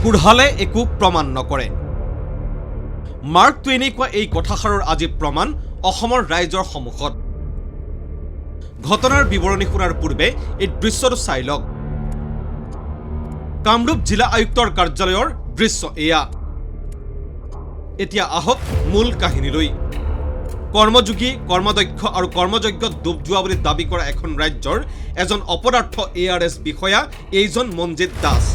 কুঢ়ালে একো প্ৰমাণ নকৰে। মাৰ্ক টুৱেইনে কোৱা এই কথাষাৰৰ আজি প্ৰমাণ অসমৰ ৰাইজৰ সন্মুখত। ঘটনাৰ বিৱৰণী শুনাৰ পূৰ্বে এই দৃশ্যটো চাই লওক। কামৰূপ জিলা আয়ুক্তৰ কাৰ্যালয়ৰ দৃশ্য এয়া। এতিয়া আহক মূল কাহিনীলৈ। কৰ্মযোগী, কৰ্মদক্ষ আৰু কৰ্মযজ্ঞত ডুব যোৱা বুলি দাবী কৰা এখন ৰাজ্যৰ এজন অপদাৰ্থ ARS বিষয়া এইজন মনজিত দাস।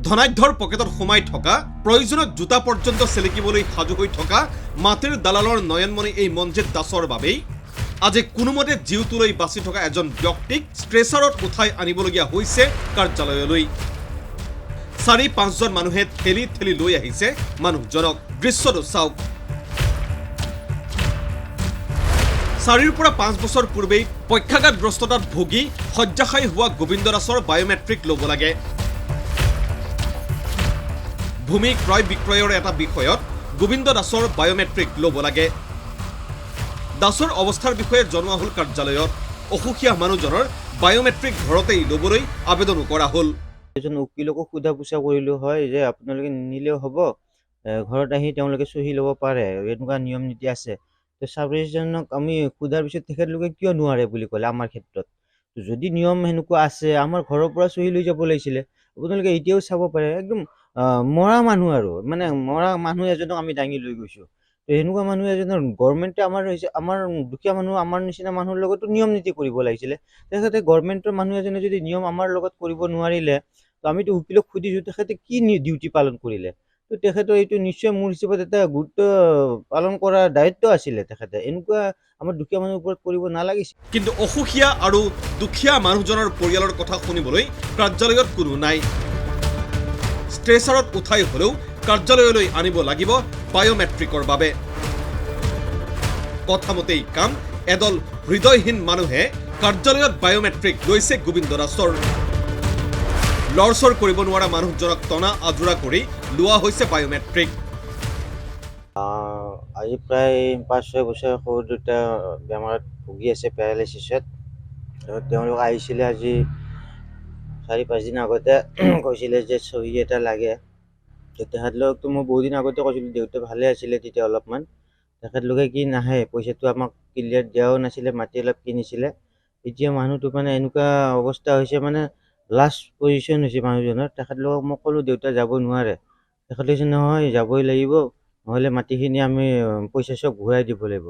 ধনাঢ্যৰ পকেটত সোমাই থকা, প্ৰয়োজনত জোতা পৰ্যন্ত চেলেকিবলৈ সাজু হৈ থকা মাটিৰ দালালৰ নয়নমণি এই মনজিত দাসৰ বাবেই আজি কোনোমতে জিউটোলৈ বাচি থকা এজন ব্যক্তিক ষ্ট্ৰেচাৰত উঠাই আনিবলগীয়া হৈছে কাৰ্যালয়লৈ। 4-5জন মানুহে ঠেলি ঠেলি লৈ আহিছে মানুহজনক। দৃশ্যটো চাওক। 4 পৰা 5 বছৰ পূৰ্বেই পক্ষাঘাতগ্ৰস্ততাত ভুগি শয্যাশায়ী হোৱা গোবিন্দ দাসৰ বায়োমেট্ৰিক ল'ব লাগে। ভূমি ক্ৰয় বিক্ৰয়ৰ এটা বিষয়ত গোবিন্দ দাসৰ বায়োমেট্ৰিক ল'ব লাগে। দাসৰ অৱস্থাৰ বিষয়ে জনোৱা হ'ল কাৰ্যালয়ত। অসুখীয়া মানুহজনৰ বায়োমেট্ৰিক ঘৰতেই ল'বলৈ আবেদনো কৰা হ'ল। এজন উকিলকো সোধা পোছা কৰিলো হয় যে আপোনালোকে নিনিলেও হ'ব, ঘৰত আহি তেওঁলোকে চহী ল'ব পাৰে, এনেকুৱা নিয়ম নীতি আছে। তো চাব ৰেজিষ্ট্ৰাৰজনক আমি সোধাৰ পিছত তেখেতলোকে কিয় নোৱাৰে বুলি ক'লে আমাৰ ক্ষেত্ৰত। যদি নিয়ম সেনেকুৱা আছে আমাৰ ঘৰৰ পৰা চহী লৈ যাব লাগিছিলে। আপোনালোকে এতিয়াও চাব পাৰে, একদম মৰা মানুহ আৰু মানে মৰা মানুহ এজনক আমি দাঙি লৈ গৈছোঁ। তো সেনেকুৱা মানুহ এজনৰ গভৰ্ণমেণ্টে আমাৰ দুখীয়া মানুহ, আমাৰ নিচিনা মানুহৰ লগতো নিয়ম নীতি কৰিব লাগিছিলে। তেখেতে গভৰ্ণমেণ্টৰ মানুহ এজনে যদি নিয়ম আমাৰ লগত কৰিব নোৱাৰিলে, তো আমিতো উকিলক সুধিছোঁ তেখেতে কি ডিউটি পালন কৰিলে। তো তেখেতৰ এইটো নিশ্চয় মোৰ হিচাপত এটা গুৰুত্ব পালন কৰাৰ দায়িত্ব আছিলে। তেখেতে এনেকুৱা আমাৰ দুখীয়া মানুহৰ ওপৰত কৰিব নালাগিছিল। কিন্তু অসুখীয়া আৰু দুখীয়া মানুহজনৰ পৰিয়ালৰ কথা শুনিবলৈ কাৰ্যালয়ত কোনো নাই। ষ্ট্ৰেচাৰত উঠাই হ'লেও কাৰ্যালয়লৈ আনিব লাগিব বায়োমেট্ৰিকৰ বাবে। কথামতেই কাম, এদল হৃদয়হীন মানুহে কাৰ্যালয়ত বায়োমেট্ৰিক লৈছে গোবিন্দ দাসৰ। লৰচৰ কৰিব নোৱাৰা মানুহজনক টনা আজোৰা কৰি লোৱা হৈছে বায়োমেট্ৰিক। আজি প্ৰায় 5-6 বছৰ সৰু দুটা বেমাৰত ভুগি আছে, পেৰালাইচিছত। তেওঁলোক আহিছিলে আজি 4-5 দিন আগতে কৈছিলে যে চহী এটা লাগে। তেখেতলোকতো মই বহুদিন আগতে কৈছিলোঁ, দেউতা ভালে আছিলে তেতিয়া অলপমান। তেখেতলোকে কি নাহে, পইচাটো আমাক ক্লিয়াৰ দিয়াও নাছিলে, মাটি অলপ কিনিছিলে। এতিয়া মানুহটো মানে এনেকুৱা অৱস্থা হৈছে, মানে লাষ্ট পজিশ্যন হৈছে মানুহজনৰ। তেখেতলোকক মই ক'লোঁ দেউতা যাব নোৱাৰে। তেখেতে কৈছে নহয় যাবই লাগিব, নহ'লে মাটিখিনি আমি পইচা চব ঘূৰাই দিব লাগিব।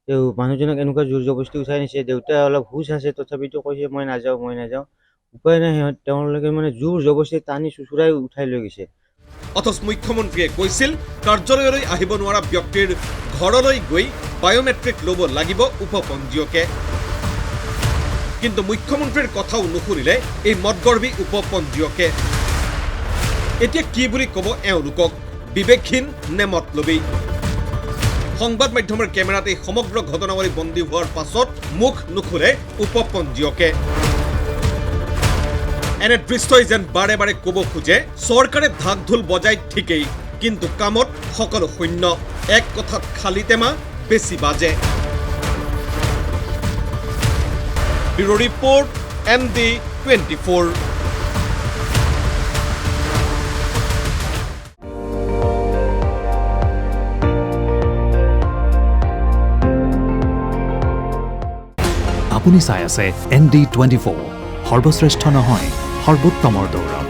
তেওঁ মানুহজনক এনেকুৱা জোৰ জবৰদস্তি উঠাই নিছে। দেউতা অলপ হুচ আছে তথাপিতো কৈছে মই নাযাওঁ। উপায় নাই, তেওঁলোকে মানে জোৰ জবৰদস্তি টানি চুচুৰাই উঠাই লৈ গৈছে। অথচ মুখ্যমন্ত্ৰীয়ে কৈছিল কাৰ্যালয়লৈ আহিব নোৱাৰা ব্যক্তিৰ ঘৰলৈ গৈ বায়োমেট্ৰিক ল'ব লাগিব উপপঞ্জীয়কে। কিন্তু মুখ্যমন্ত্ৰীৰ কথাও নুশুনিলে এই মদগৰ্বী উপপঞ্জীয়কে। এতিয়া কি বুলি ক'ব এওঁলোকক, বিবেকহীন নে মতলবী? সংবাদ মাধ্যমৰ কেমেৰাত এই সমগ্ৰ ঘটনাৱলী বন্দী হোৱাৰ পাছত মুখ নুখুলে উপপঞ্জীয়কে। এনে দৃশ্যই যেন বাৰে বাৰে ক'ব খোজে চৰকাৰে ঢাক ঢোল বজাই ঠিকেই, কিন্তু কামত সকলো শূন্য। এক কথাত খালী টেমা বেছি বাজে। Bureau report, MD24। আপুনি চাই আছে ND24, সৰ্বশ্ৰেষ্ঠ নহয় সৰ্বোত্তমৰ দৌৰ।